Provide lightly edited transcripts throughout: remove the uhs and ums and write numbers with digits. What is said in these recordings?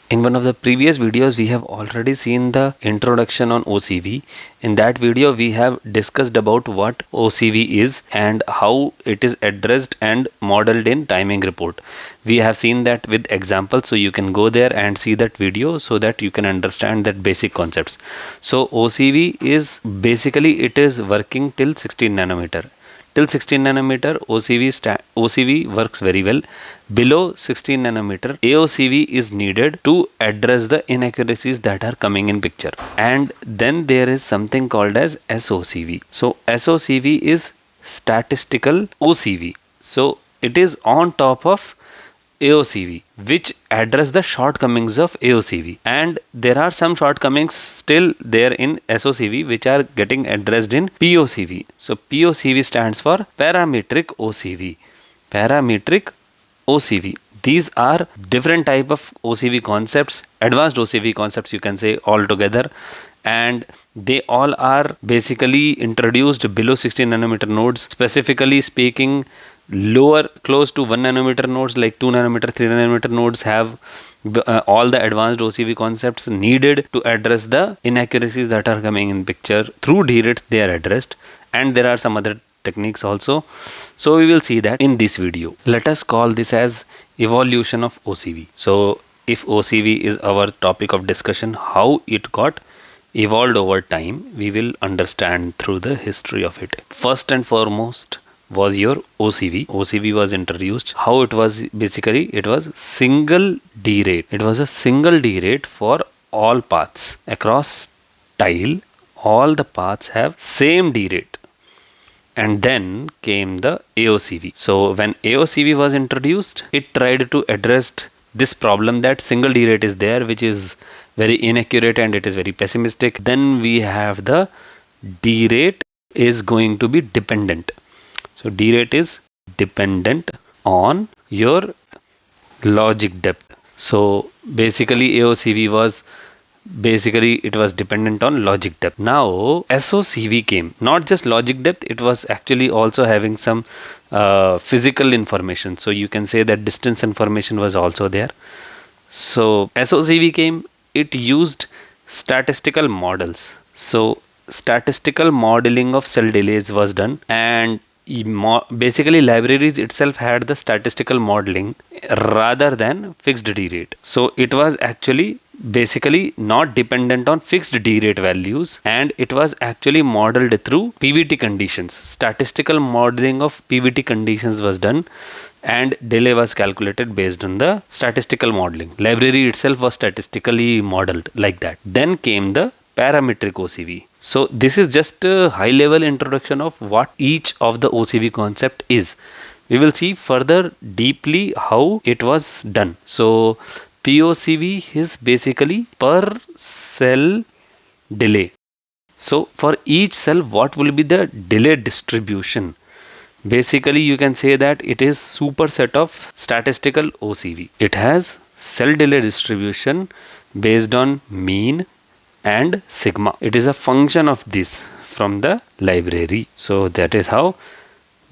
In one of the previous videos, we have already seen the introduction on OCV. In that video, we have discussed about what OCV is and how it is addressed and modeled in timing report. We have seen that with examples, so you can go there and see that video so that you can understand that basic concepts. So OCV is basically, it is working till 16 nanometer. Till 16 nanometer, OCV works very well. Below 16 nanometer, AOCV is needed to address the inaccuracies that are coming in picture. And then there is something called as SOCV. So SOCV is statistical OCV. So it is on top of AOCV, which address the shortcomings of AOCV, and there are some shortcomings still there in SOCV which are getting addressed in POCV. So POCV stands for Parametric OCV. Parametric OCV. These are different type of OCV concepts, advanced OCV concepts you can say altogether, and they all are basically introduced below 16 nanometer nodes. Specifically speaking, lower close to 1 nanometer nodes like 2 nanometer 3 nanometer nodes have all the advanced OCV concepts needed to address the inaccuracies that are coming in picture. Through derates they are addressed, and there are some other techniques also, so we will see that in this video. Let us call this as evolution of OCV. So if OCV is our topic of discussion, how it got evolved over time, we will understand through the history of it. First and foremost was your OCV. OCV was introduced. How it was? Basically, it was single derate. It was a single derate for all paths across tile. All the paths have same derate. And then came the AOCV. So when AOCV was introduced, it tried to address this problem that single derate is there, which is very inaccurate and it is very pessimistic. Then we have the derate is going to be dependent. So derate is dependent on your logic depth. So basically AOCV was it was dependent on logic depth. Now SOCV came, not just logic depth, it was actually also having some physical information. So you can say that distance information was also there. So SOCV came, it used statistical models. So statistical modeling of cell delays was done, and basically libraries itself had the statistical modeling rather than fixed derate. So it was actually basically not dependent on fixed derate values, and it was actually modeled through PVT conditions. Statistical modeling of PVT conditions was done, and delay was calculated based on the statistical modeling. Library itself was statistically modeled like that. Then came the parametric OCV. So this is just a high level introduction of what each of the OCV concept is. We will see further deeply how it was done. So POCV is basically per cell delay. So for each cell, what will be the delay distribution? Basically you can say that it is superset of statistical OCV. It has cell delay distribution based on mean and sigma. It is a function of this from the library. So that is how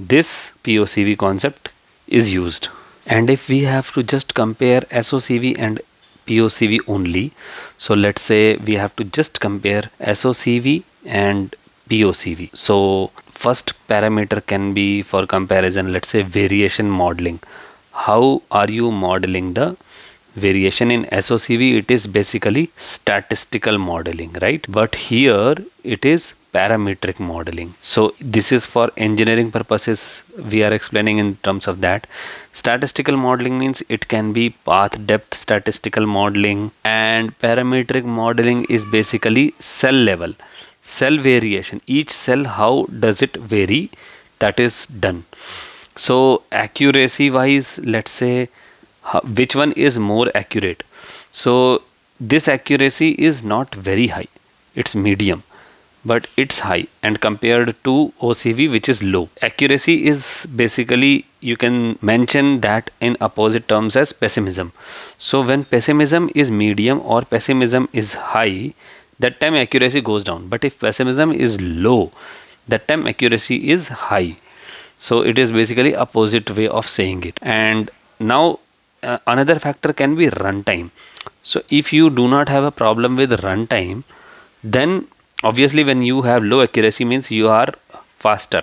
this POCV concept is used. And if we have to just compare SOCV and POCV only, so let's say we have to just compare SOCV and POCV. So first parameter can be for comparison, let's say variation modeling. How are you modeling the variation? In SOCV it is basically statistical modeling, right? But here it is parametric modeling. So this is for engineering purposes, we are explaining in terms of that. Statistical modeling means it can be path depth statistical modeling, and parametric modeling is basically cell level, cell variation. Each cell, how does it vary, that is done. So accuracy wise, let's say which one is more accurate. So this accuracy is not very high, it's medium, but it's high, and compared to OCV which is low. Accuracy is basically, you can mention that in opposite terms as pessimism. So when pessimism is medium or pessimism is high, that time accuracy goes down. But if pessimism is low, that time accuracy is high. So it is basically opposite way of saying it. And now another factor can be runtime. So if you do not have a problem with runtime, then obviously when you have low accuracy means you are faster,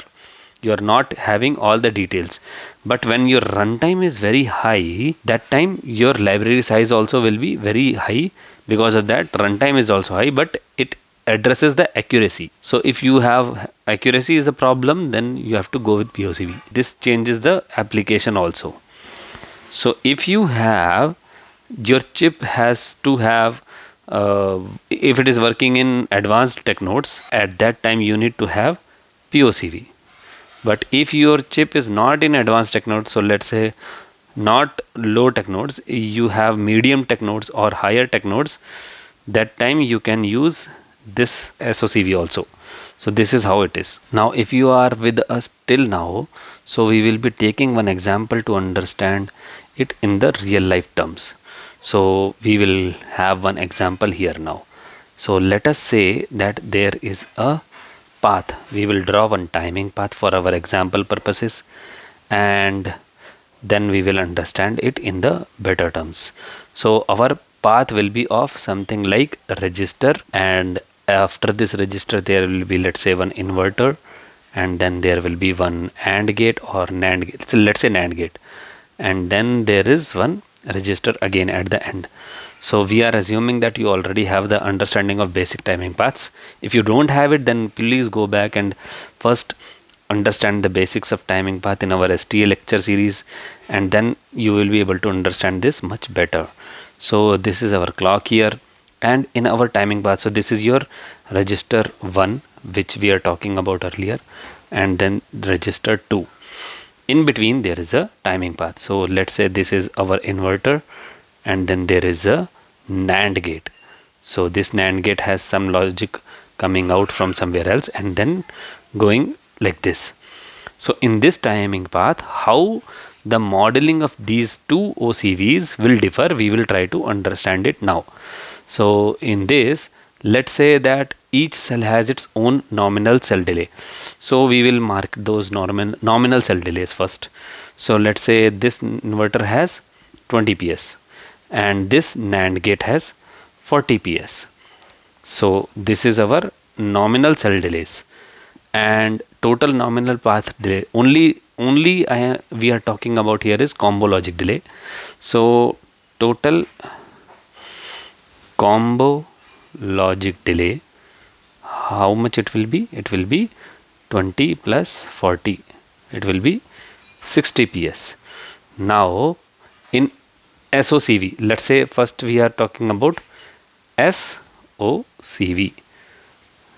you are not having all the details. But when your runtime is very high, that time your library size also will be very high. Because of that, runtime is also high, but it addresses the accuracy. So if you have accuracy is a problem, then you have to go with POCV. This changes the application also. So if you have, your chip has to have, if it is working in advanced tech nodes, at that time you need to have POCV. But if your chip is not in advanced tech nodes, so let's say not low tech nodes, you have medium tech nodes or higher tech nodes, that time you can use this SOCV also. So this is how it is. Now if you are with us till now, so we will be taking one example to understand it in the real life terms. So we will have one example here now. So let us say that there is a path. We will draw one timing path for our example purposes, and then we will understand it in the better terms. So our path will be of something like a register, and after this register there will be, let's say, one inverter, and then there will be one AND gate or NAND gate. So let's say NAND gate, and then there is one register again at the end. So we are assuming that you already have the understanding of basic timing paths. If you don't have it, then please go back and first understand the basics of timing path in our STA lecture series, and then you will be able to understand this much better. So this is our clock here, and in our timing path, so this is your register 1 which we are talking about earlier, and then register 2. In between there is a timing path. So let's say this is our inverter, and then there is a NAND gate. So this NAND gate has some logic coming out from somewhere else and then going like this. So in this timing path, how the modeling of these two OCVs will differ, we will try to understand it now. So in this, let's say that each cell has its own nominal cell delay. So we will mark those nominal cell delays first. So let's say this inverter has 20 PS and this NAND gate has 40 PS. So this is our nominal cell delays, and total nominal path delay only we are talking about here is combo logic delay. So total combo logic delay, how much it will be? It will be 20 plus 40, it will be 60 PS. Now in SOCV, let's say first we are talking about SOCV.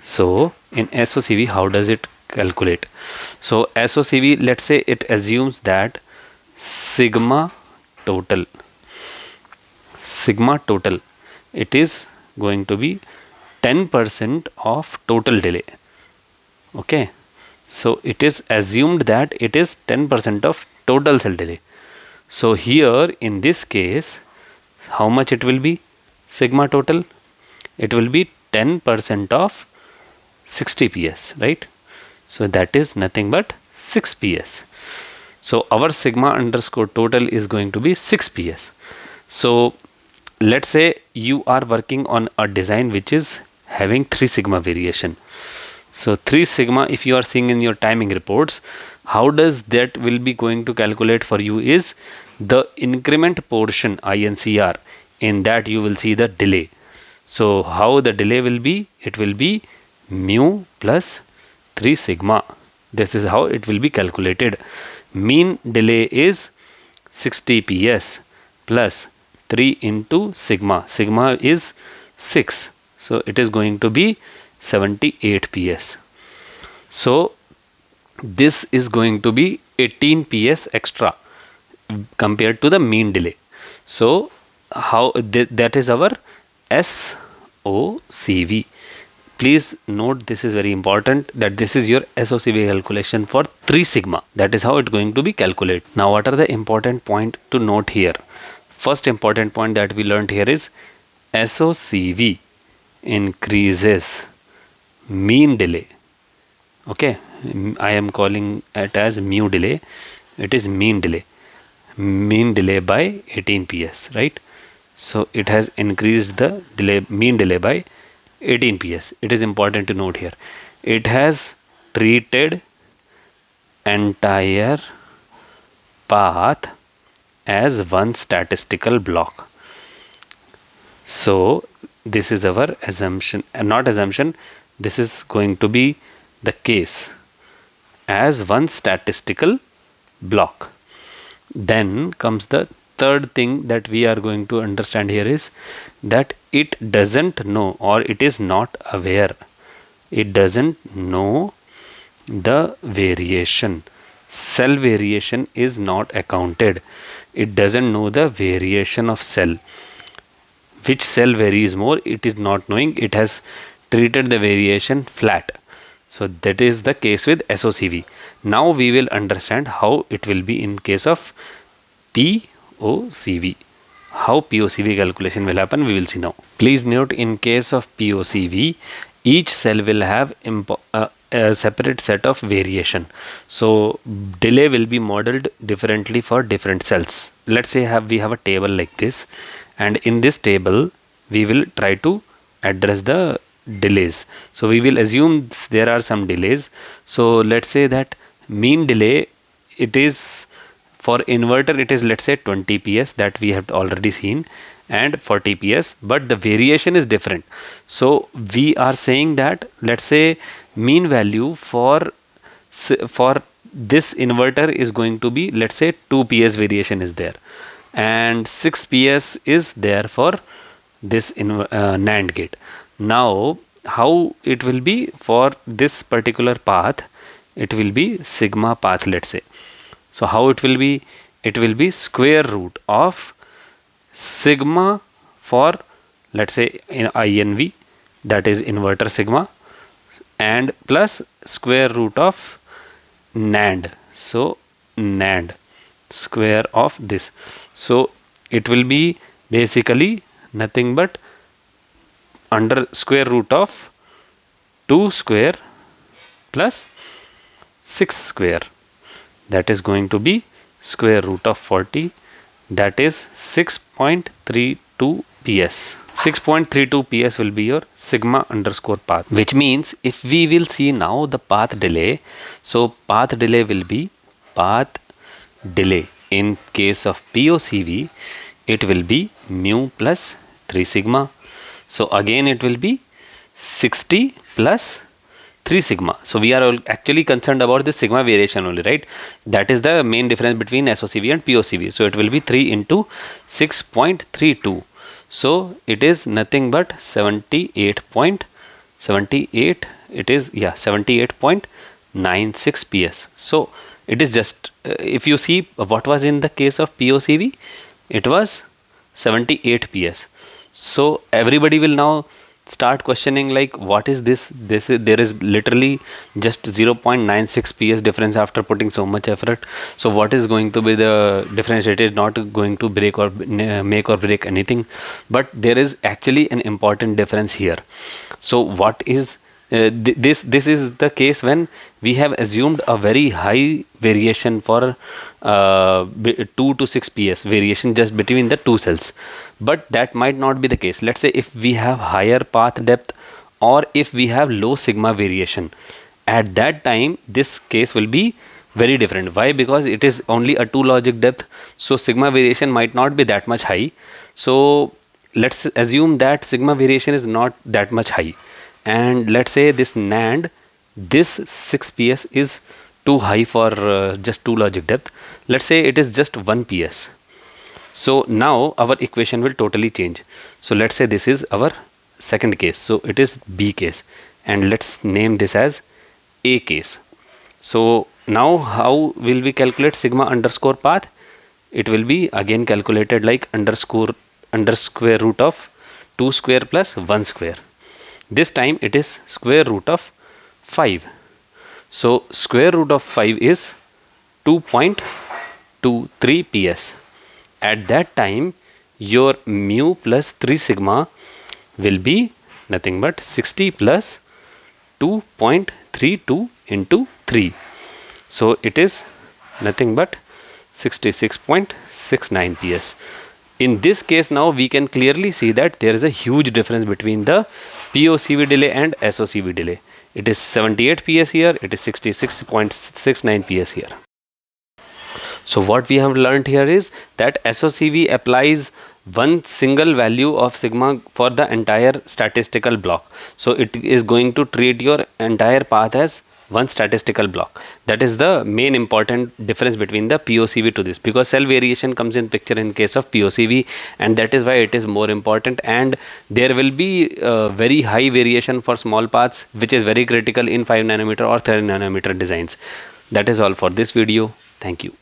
So in SOCV, how does it calculate? So SOCV, let's say it assumes that sigma total, it is going to be 10% of total delay. Okay, so it is assumed that it is 10% of total cell delay. So here in this case, how much it will be? Sigma total, it will be 10% of 60 PS, right? So that is nothing but 6 PS. So our sigma underscore total is going to be 6 PS. So let's say you are working on a design which is having 3 sigma variation. So 3 sigma, if you are seeing in your timing reports, how does that will be going to calculate for you is the increment portion INCR, in that you will see the delay. So how the delay will be? It will be mu plus 3 sigma. This is how it will be calculated. Mean delay is 60 PS plus 3 into sigma. Sigma is 6. So it is going to be 78 PS. So this is going to be 18 PS extra compared to the mean delay. So how that is our SOCV. Please note, this is very important, that this is your SOCV calculation for 3 sigma. That is how it's going to be calculated. Now what are the important point to note here? First important point that we learned here is SOCV increases mean delay. Okay, I am calling it as mu delay. It is mean delay. mean delay by 18 ps, right? So it has increased the mean delay by 18 ps. It is important to note here. It has treated entire path as one statistical block. So this is our assumption, not assumption, this is going to be the case, as one statistical block. Then comes the third thing that we are going to understand here is that it doesn't know, or it is not aware. It doesn't know the variation. Cell variation is not accounted. It doesn't know the variation of cell. Which cell varies more, it is not knowing. It has treated the variation flat. So that is the case with SOCV. Now we will understand how it will be in case of POCV. How POCV calculation will happen, we will see now. Please note, in case of POCV, each cell will have a separate set of variation. So delay will be modeled differently for different cells. Let's say we have a table like this, and in this table we will try to address the delays. So we will assume there are some delays. So let's say that mean delay, it is for inverter, it is let's say 20 ps, that we have already seen, and 40 ps, but the variation is different. So we are saying that, let's say, mean value for this inverter is going to be, let's say, 2 ps variation is there, and 6 ps is there for this NAND gate. Now how it will be for this particular path, it will be sigma path, let's say. So how it will be? It will be square root of sigma for, let's say, in INV, that is inverter sigma, and plus square root of NAND. So NAND square of this. So it will be basically nothing but under square root of 2 square plus 6 square, that is going to be square root of 40, that is 6.32 ps. 6.32 ps will be your sigma underscore path, which means if we will see now the path delay, so path delay will be path delay in case of POCV, it will be mu plus 3 sigma. So again it will be 60 plus 3 sigma. So we are actually concerned about this sigma variation only, right? That is the main difference between SOCV and POCV. So it will be 3 into 6.32. So it is nothing but 78.78. It is, yeah, 78.96 ps. So it is just, if you see what was in the case of POCV, it was 78 ps. So everybody will now start questioning, like, what is this? There is literally just 0.96 ps difference after putting so much effort. So what is going to be the difference? It is not going to break or make or break anything, but there is actually an important difference here. So what is this is the case when we have assumed a very high variation for 2 to 6 ps variation just between the two cells, but that might not be the case. Let's say if we have higher path depth, or if we have low sigma variation, at that time this case will be very different. Why? Because it is only a 2 logic depth, so sigma variation might not be that much high. So let's assume that sigma variation is not that much high, and let's say this NAND, this 6 ps is too high for just 2 logic depth. Let's say it is just 1 ps. So now our equation will totally change. So let's say this is our second case, so it is B case, and let's name this as A case. So now how will we calculate sigma underscore path? It will be again calculated like under square root of 2 square plus 1 square. This time it is square root of 5. So square root of 5 is 2.23 ps. At that time your mu plus 3 sigma will be nothing but 60 plus 2.32 into 3. So it is nothing but 66.69 ps. In this case, now we can clearly see that there is a huge difference between the POCV delay and SOCV delay. It is 78 ps here, it is 66.69 ps here. So what we have learned here is that SOCV applies one single value of sigma for the entire statistical block. So it is going to treat your entire path as one statistical block. That is the main important difference between the POCV to this, because cell variation comes in picture in case of POCV, and that is why it is more important, and there will be very high variation for small paths, which is very critical in 5 nanometer or 30 nanometer designs. That is all for this video. Thank you.